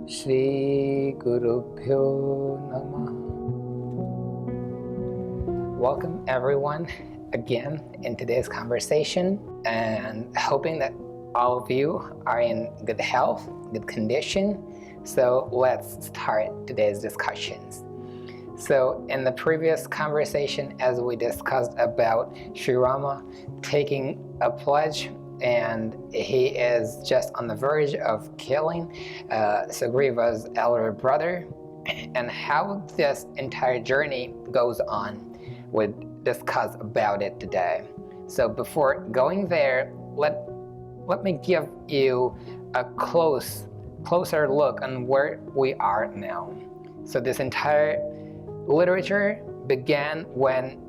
Shri Gurubhyo Namah. Welcome everyone again in today's conversation, and hoping that all of you are in good health, good condition. So let's start today's discussions. So in the previous conversation, as we discussed about Sri Rama taking a pledge, and he is just on the verge of killing Sugriva's elder brother, and how this entire journey goes on, we'll discuss about it today. So before going there, let me give you a closer look on where we are now. So this entire literature began when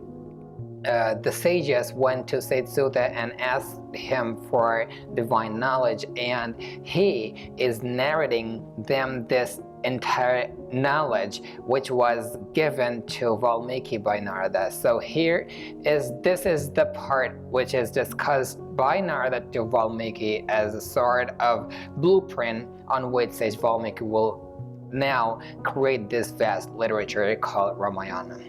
the sages went to Setsuta and asked him for divine knowledge, and he is narrating them this entire knowledge which was given to Valmiki by Narada. So this is the part which is discussed by Narada to Valmiki as a sort of blueprint on which Sage Valmiki will now create this vast literature called Ramayana.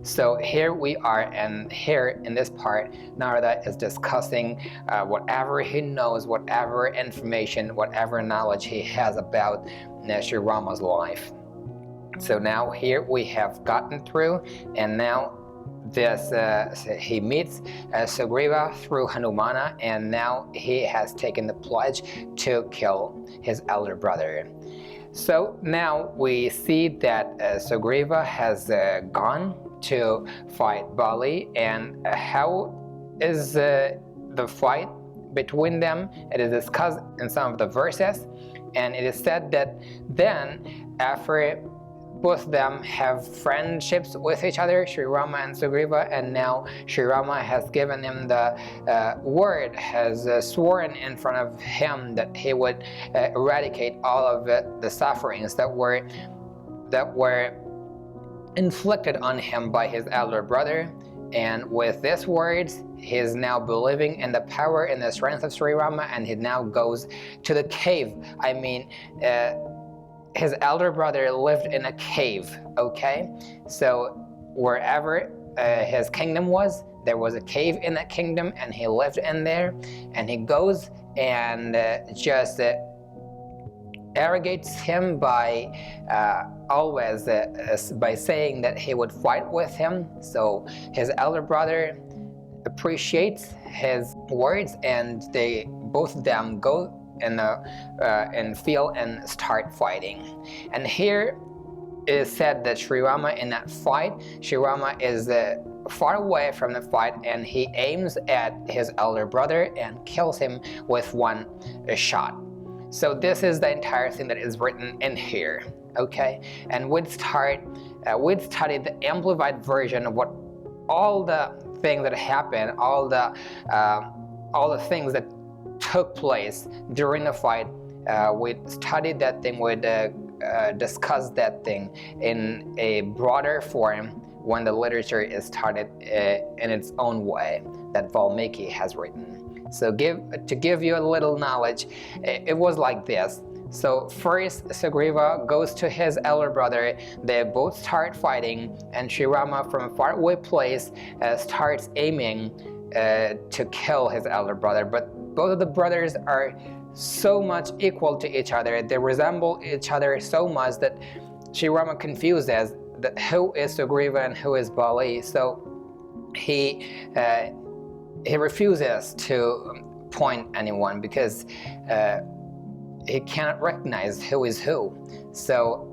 So here we are, and here in this part, Narada is discussing whatever he knows, whatever information, whatever knowledge he has about Sri Rama's life. So now here we have gotten through, and now he meets Sugriva through Hanumana, and now he has taken the pledge to kill his elder brother. So now we see that Sugriva has gone to fight Bali, and how is the fight between them? It is discussed in some of the verses, and it is said that then after both of them have friendships with each other, Sri Rama and Sugriva, and now Sri Rama has given him the word, has sworn in front of him that he would eradicate all of the sufferings that were inflicted on him by his elder brother. And with these words, he is now believing in the power and the strength of Sri Rama, and he now goes to the cave. His elder brother lived in a cave, okay? So wherever his kingdom was, there was a cave in that kingdom, and he lived in there, and he goes and just arrogates him by always by saying that he would fight with him. So his elder brother appreciates his words, and they both of them go in the field and start fighting. And here it is said that Sri Rama, in that fight, Sri Rama is far away from the fight, and he aims at his elder brother and kills him with one shot. So this is the entire thing that is written in here, okay? And we'd study the amplified version of what all the things that happened, all the things that took place during the fight. We studied that thing, we'd discuss that thing in a broader form when the literature is started in its own way that Valmiki has written. So to give you a little knowledge, it was like this. So first, Sugriva goes to his elder brother, they both start fighting, and Sri Rama from a faraway place starts aiming to kill his elder brother. But both of the brothers are so much equal to each other, they resemble each other so much that Sri Rama confuses that who is Sugriva and who is Bali. So he refuses to point anyone because he cannot recognize who is who. So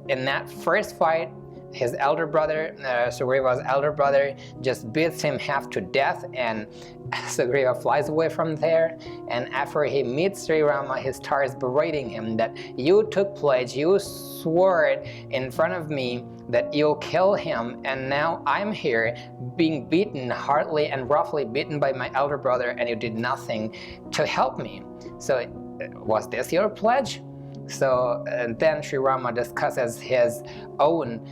in that first fight, his elder brother, Sugriva's elder brother, just beats him half to death, and Sugriva flies away from there. And after he meets Sri Rama, he starts berating him that you took pledge, you swore in front of me that you'll kill him, and now I'm here being beaten, hardly and roughly beaten by my elder brother, and you did nothing to help me. So was this your pledge? So then Sri Rama discusses his own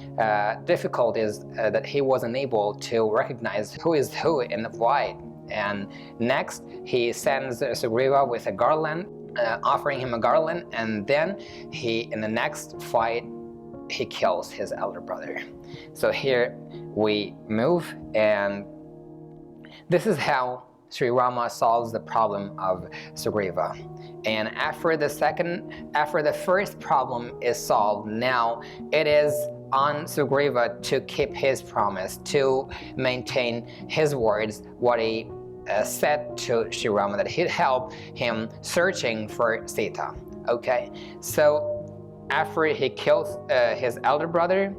difficulties that he wasn't able to recognize who is who in the fight. And next he sends Sugriva with a garland offering him a garland, and then in the next fight, he kills his elder brother. So here we move, and this is how Sri Rama solves the problem of Sugriva. And after the first problem is solved, now it is on Sugriva to keep his promise, to maintain his words, what he said to Sri Rama, that he'd help him searching for Sita. Okay, so after he kills his elder brother,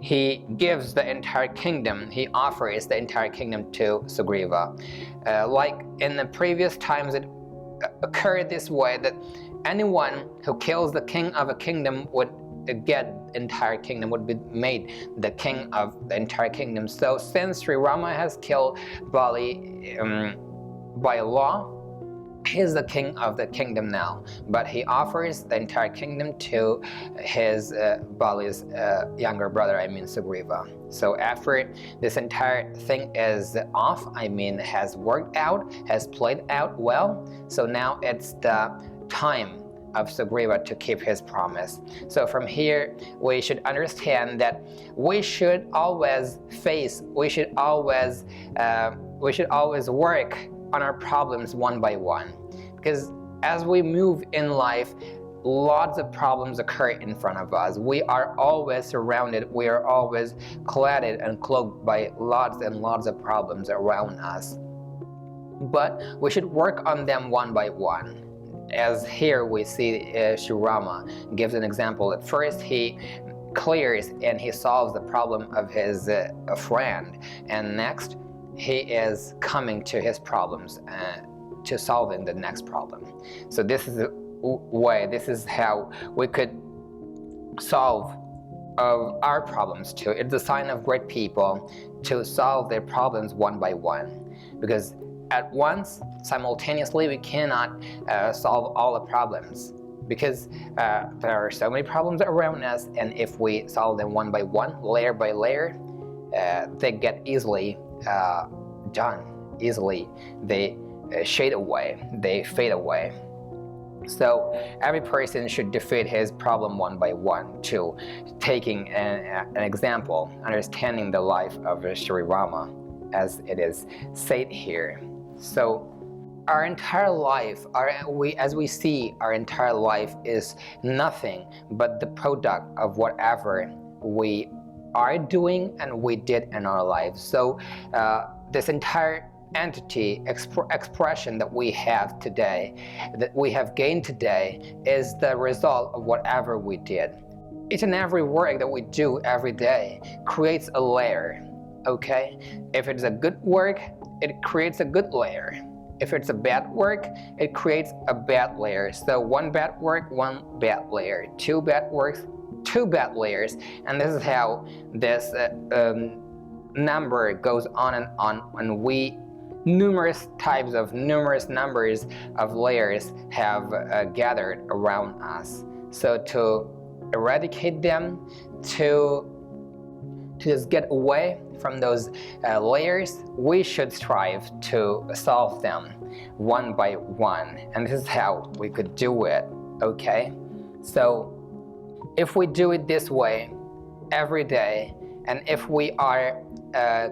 he gives the entire kingdom, he offers the entire kingdom to Sugriva. Like in the previous times, it occurred this way, that anyone who kills the king of a kingdom would get entire kingdom, would be made the king of the entire kingdom. So since Sri Rama has killed Bali by law, he's the king of the kingdom now, but he offers the entire kingdom to his Bali's younger brother, Sugriva. So after this entire thing is off, has worked out, has played out well, so now it's the time of Sugriva to keep his promise. So from here, we should understand that we should always work on our problems one by one, because as we move in life, lots of problems occur in front of us. We are always surrounded, we are always cladded and cloaked by lots and lots of problems around us. But we should work on them one by one. As here we see Sri Rama gives an example. At first he clears and he solves the problem of his friend, and next he is coming to his problems to solving the next problem. So this is the way, this is how we could solve our problems too. It's a sign of great people to solve their problems one by one, because at once, simultaneously, we cannot solve all the problems, because there are so many problems around us, and if we solve them one by one, layer by layer, they get easily done, easily they shade away, they fade away. So every person should defeat his problem one by one too, taking an example, understanding the life of Sri Rama as it is said here. So our entire life, as we see, our entire life is nothing but the product of whatever we are doing and we did in our lives. So this entire entity, expression that we have today, that we have gained today, is the result of whatever we did. Each and every work that we do every day creates a layer, okay? If it's a good work, it creates a good layer. If it's a bad work, it creates a bad layer. So one bad work, one bad layer. Two bad works, two bad layers. And this is how this number goes on and on, and numerous numbers of layers have gathered around us. So to eradicate them, to just get away from those layers, we should strive to solve them one by one. And this is how we could do it, okay? So if we do it this way every day, and if we are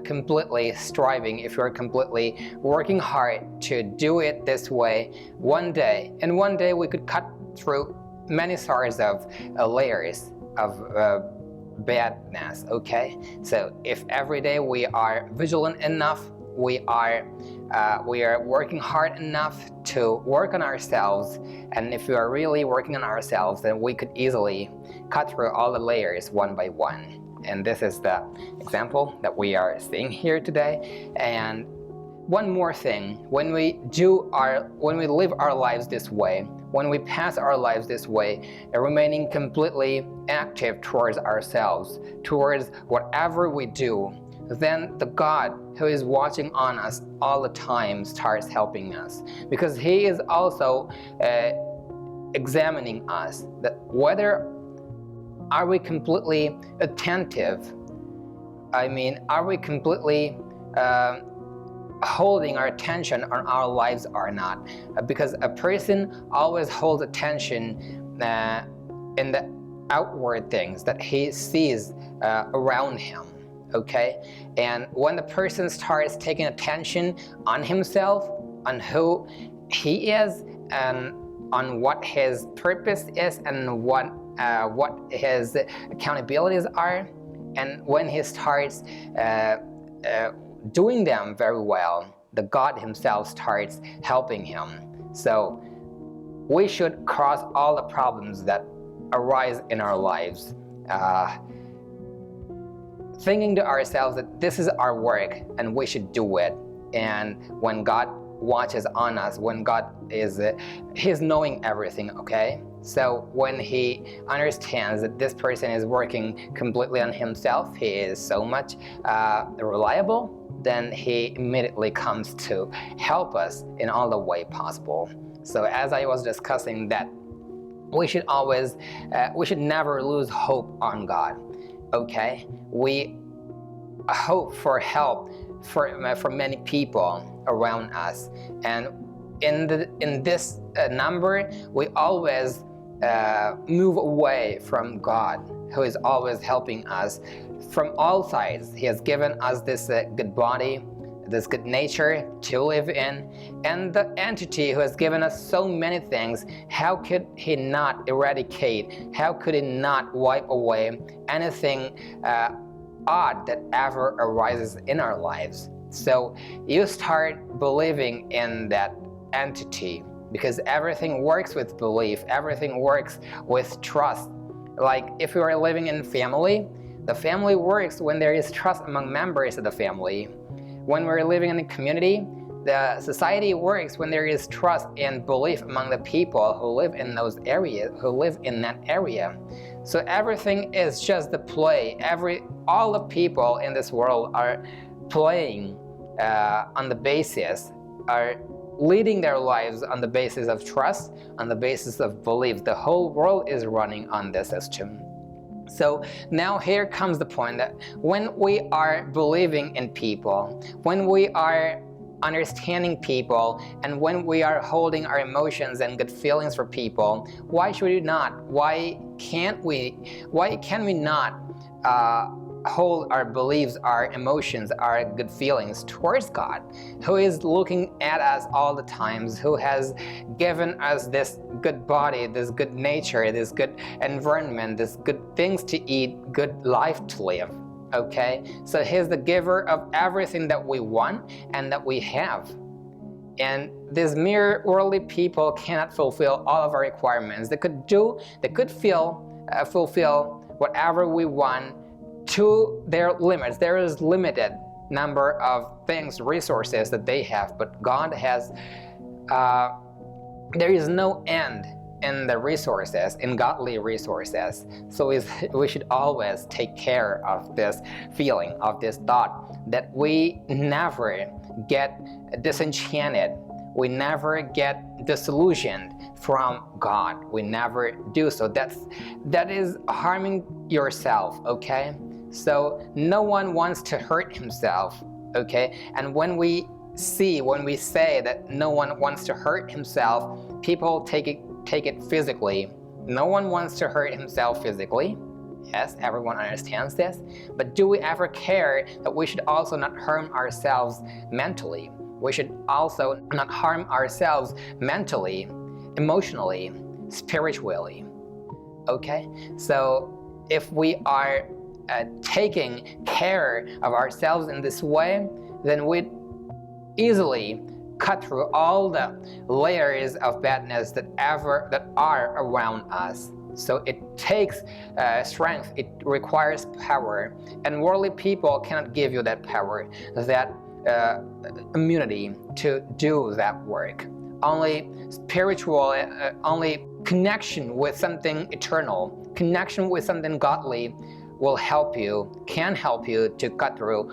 completely striving, if you're completely working hard to do it this way, one day we could cut through many sorts of layers of badness, okay? So if every day we are vigilant enough, we are working hard enough to work on ourselves, and if we are really working on ourselves, then we could easily cut through all the layers one by one. And this is the example that we are seeing here today. And one more thing, when we live our lives this way, when we pass our lives this way, remaining completely active towards ourselves, towards whatever we do, then the God who is watching on us all the time starts helping us, because He is also examining us, that whether are we completely attentive? Are we completely holding our attention on our lives or not, because a person always holds attention in the outward things that he sees around him. Okay, and when the person starts taking attention on himself, on who he is, and on what his purpose is, and what his accountabilities are, and when he starts doing them very well, the God himself starts helping him. So we should cross all the problems that arise in our lives, thinking to ourselves that this is our work and we should do it. And when God watches on us, when God he's knowing everything, okay? So when he understands that this person is working completely on himself, he is so much reliable, then he immediately comes to help us in all the way possible. So as I was discussing that, we should always, we should never lose hope on God, okay? We hope for help for many people around us, and in this number, we always move away from God, who is always helping us from all sides. He has given us this good body, this good nature to live in, and the entity who has given us so many things. How could he not eradicate, how could he not wipe away anything odd that ever arises in our lives? So you start believing in that entity, because everything works with belief, everything works with trust. Like if you are living in family, the family works when there is trust among members of the family. When we're living in a community, the society works when there is trust and belief among the people who live in those areas, who live in that area. So everything is just the play. All the people in this world are playing on the basis, are leading their lives on the basis of trust, on the basis of belief. The whole world is running on this system. So now here comes the point that when we are believing in people, when we are understanding people, and when we are holding our emotions and good feelings for people, why should we not? Why can we not hold our beliefs, our emotions, our good feelings towards God, who is looking at us all the times, who has given us this good body, this good nature, this good environment, this good things to eat, good life to live, okay? So he's the giver of everything that we want and that we have. And these mere worldly people cannot fulfill all of our requirements. They could fulfill whatever we want to their limits. There is limited number of things, resources that they have, but God has, there is no end in the resources, in godly resources. So we should always take care of this feeling, of this thought, that we never get disenchanted, we never get disillusioned from God. We never do so. That is harming yourself, okay? So no one wants to hurt himself, okay? And when we say that no one wants to hurt himself, people take it physically. No one wants to hurt himself physically. Yes, everyone understands this. But do we ever care that we should also not harm ourselves mentally? We should also not harm ourselves mentally, emotionally, spiritually, okay? So if we are taking care of ourselves in this way, then we easily cut through all the layers of badness that are around us. So it takes strength, it requires power, and worldly people cannot give you that power, that immunity to do that work. Only spiritual, only connection with something eternal, connection with something godly will help you, can help you to cut through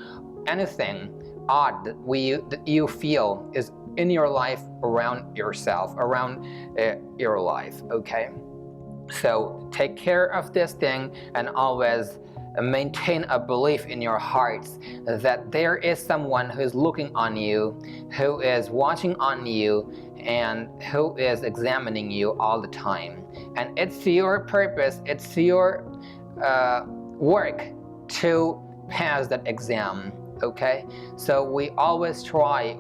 anything odd that you feel is in your life, around yourself, around your life, okay? So take care of this thing and always maintain a belief in your hearts that there is someone who is looking on you, who is watching on you, and who is examining you all the time. And it's your purpose, it's your work to pass that exam, okay? So we always strive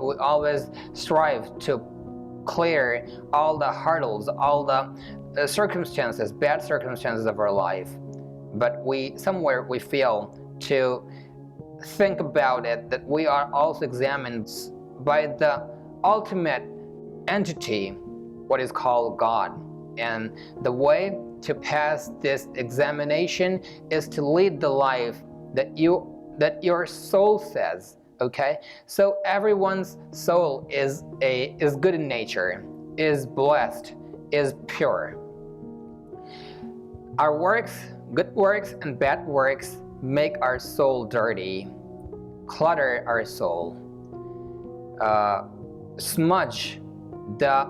to clear all the hurdles, all the circumstances, bad circumstances of our life. But somewhere we fail to think about it, that we are also examined by the ultimate entity, what is called God. And the way to pass this examination is to lead the life that your soul says, okay? So everyone's soul is good in nature, is blessed, is pure. Our works, good works and bad works, make our soul dirty, clutter our soul, smudge the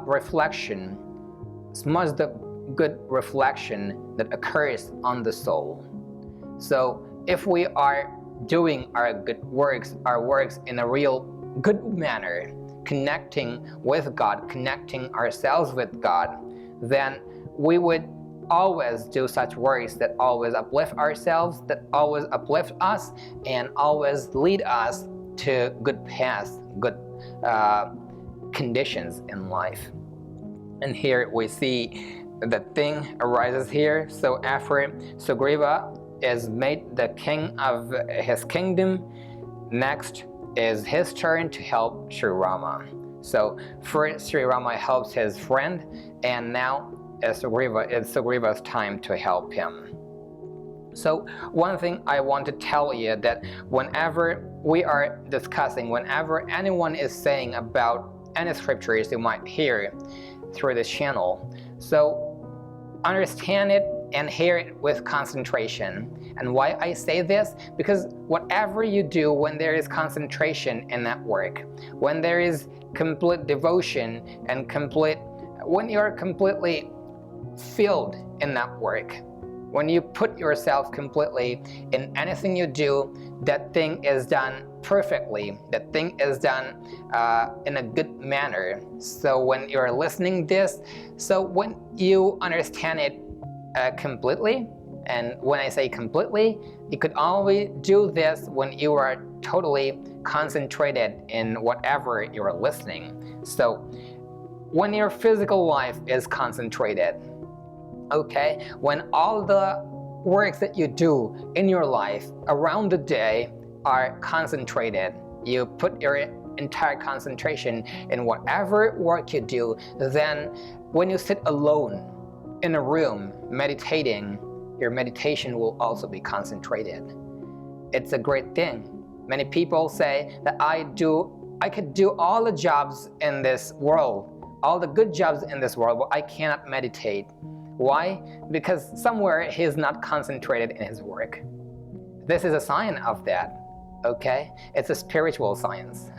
good reflection that occurs on the soul. So if we are doing our good works, our works in a real good manner, connecting with God, connecting ourselves with God, then we would always do such works that always uplift ourselves, that always uplift us, and always lead us to good paths, good conditions in life. And here we see the thing arises here. So after Sugriva is made the king of his kingdom, next is his turn to help Sri Rama. So first Sri Rama helps his friend, and now it's Sugriva's time to help him. So one thing I want to tell you, that whenever we are discussing, whenever anyone is saying about any scriptures you might hear through this channel, so understand it and hear it with concentration. And why I say this? Because whatever you do, when there is concentration in that work, when there is complete devotion and when you're completely filled in that work, when you put yourself completely in anything you do, that thing is done perfectly, that thing is done in a good manner. So when you're listening this, so when you understand it completely, and when I say completely, you could only do this when you are totally concentrated in whatever you're listening. So when your physical life is concentrated, okay, when all the works that you do in your life around the day are concentrated, you put your entire concentration in whatever work you do, then when you sit alone in a room meditating, your meditation will also be concentrated. It's a great thing. Many people say that I could do all the jobs in this world, all the good jobs in this world, but I cannot meditate. Why? Because somewhere he is not concentrated in his work. This is a sign of that, okay? It's a spiritual science.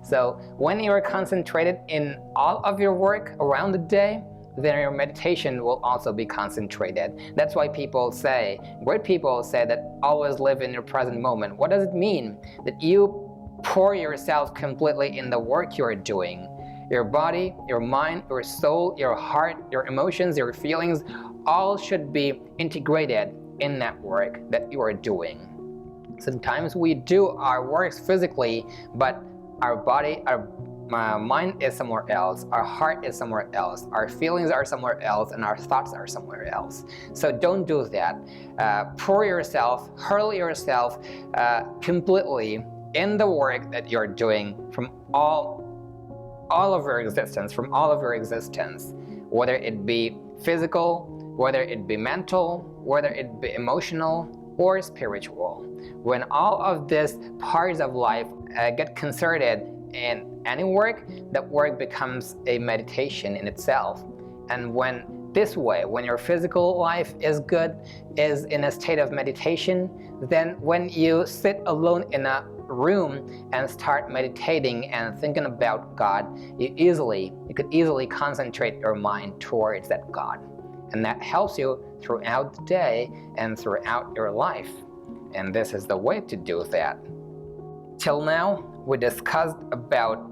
So when you are concentrated in all of your work around the day, then your meditation will also be concentrated. That's why great people say that always live in your present moment. What does it mean? That you pour yourself completely in the work you're doing. Your body, your mind, your soul, your heart, your emotions, your feelings, all should be integrated in that work that you are doing. Sometimes we do our works physically, but our body, our mind is somewhere else, our heart is somewhere else, our feelings are somewhere else, and our thoughts are somewhere else. So don't do that. Pour yourself, hurl yourself completely in the work that you're doing from all of your existence, whether it be physical, whether it be mental, whether it be emotional or spiritual. When all of these parts of life get concerted in any work, that work becomes a meditation in itself. And when your physical life is in a state of meditation, then when you sit alone in a room and start meditating and thinking about God, you could easily concentrate your mind towards that God. And that helps you throughout the day and throughout your life. and this is the way to do that. Till now, we discussed about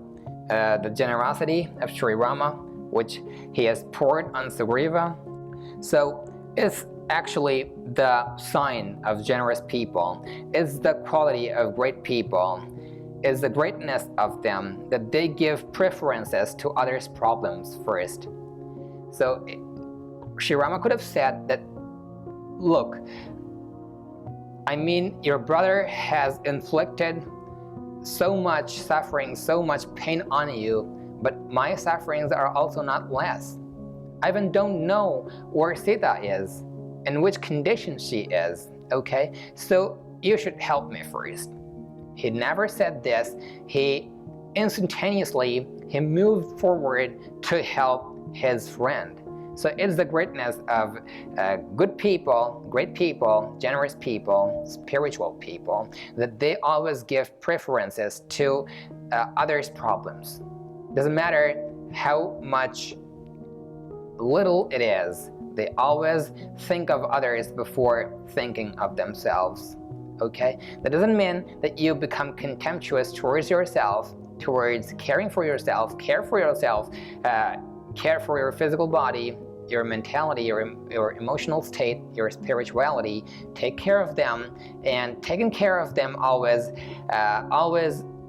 the generosity of Sri Rama, which he has poured on Sugriva. So it's actually the sign of generous people, it's the quality of great people, is the greatness of them that they give preferences to others' problems first. So Sri Rama could have said that, look, I mean, your brother has inflicted so much suffering, so much pain on you, but my sufferings are also not less. I even don't know where Sita is, in which condition she is, okay? So you should help me first. He never said this. He instantaneously, he moved forward to help his friend. So it's the greatness of good people, great people, generous people, spiritual people, that they always give preferences to others' problems. Doesn't matter how much little it is, they always think of others before thinking of themselves. Okay? That doesn't mean that you become contemptuous towards yourself, towards caring for yourself, care for yourself, care for your physical body, your mentality, your emotional state, your spirituality. Take care of them, and taking care of them always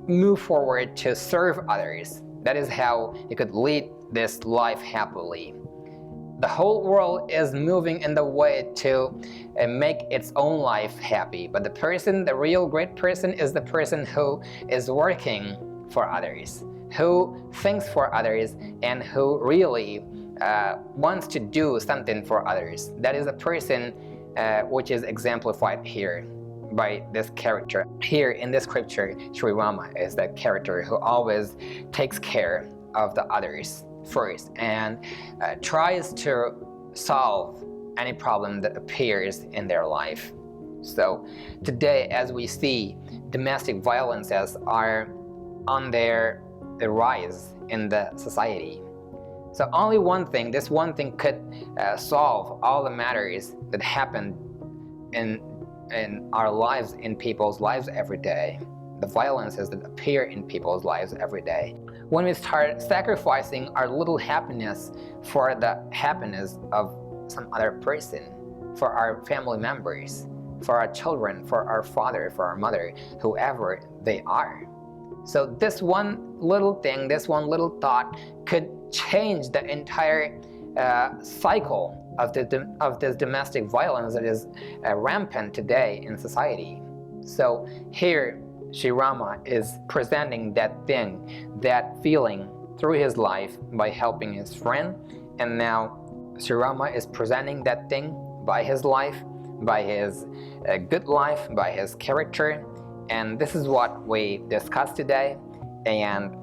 move forward to serve others. That is how you could lead this life happily. The whole world is moving in the way to make its own life happy, but the real great person is the person who is working for others, who thinks for others, and who really wants to do something for others. That is a person which is exemplified here by this character. Here in this scripture, Sri Rama is that character who always takes care of the others first and tries to solve any problem that appears in their life. So today, as we see, domestic violences are on the rise in the society. So only one thing, this one thing could solve all the matters that happen in our lives, in people's lives every day, the violences that appear in people's lives every day. When we start sacrificing our little happiness for the happiness of some other person, for our family members, for our children, for our father, for our mother, whoever they are. So this one little thing, this one little thought could change the entire cycle of this domestic violence that is rampant today in society. So here, Sri Rama is presenting that thing, that feeling through his life by helping his friend, and now Sri Rama is presenting that thing by his life, by his good life, by his character, and this is what we discussed today. And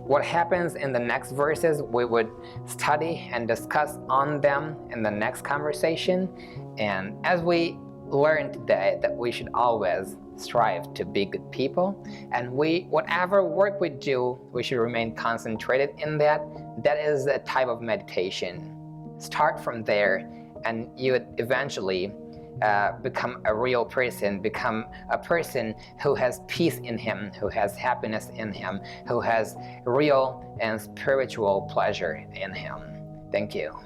what happens in the next verses, we would study and discuss on them in the next conversation. And as we learned today, that we should always strive to be good people, and whatever work we do, we should remain concentrated in that. That is a type of meditation. Start from there, and you would eventually become a real person, become a person who has peace in him, who has happiness in him, who has real and spiritual pleasure in him. Thank you.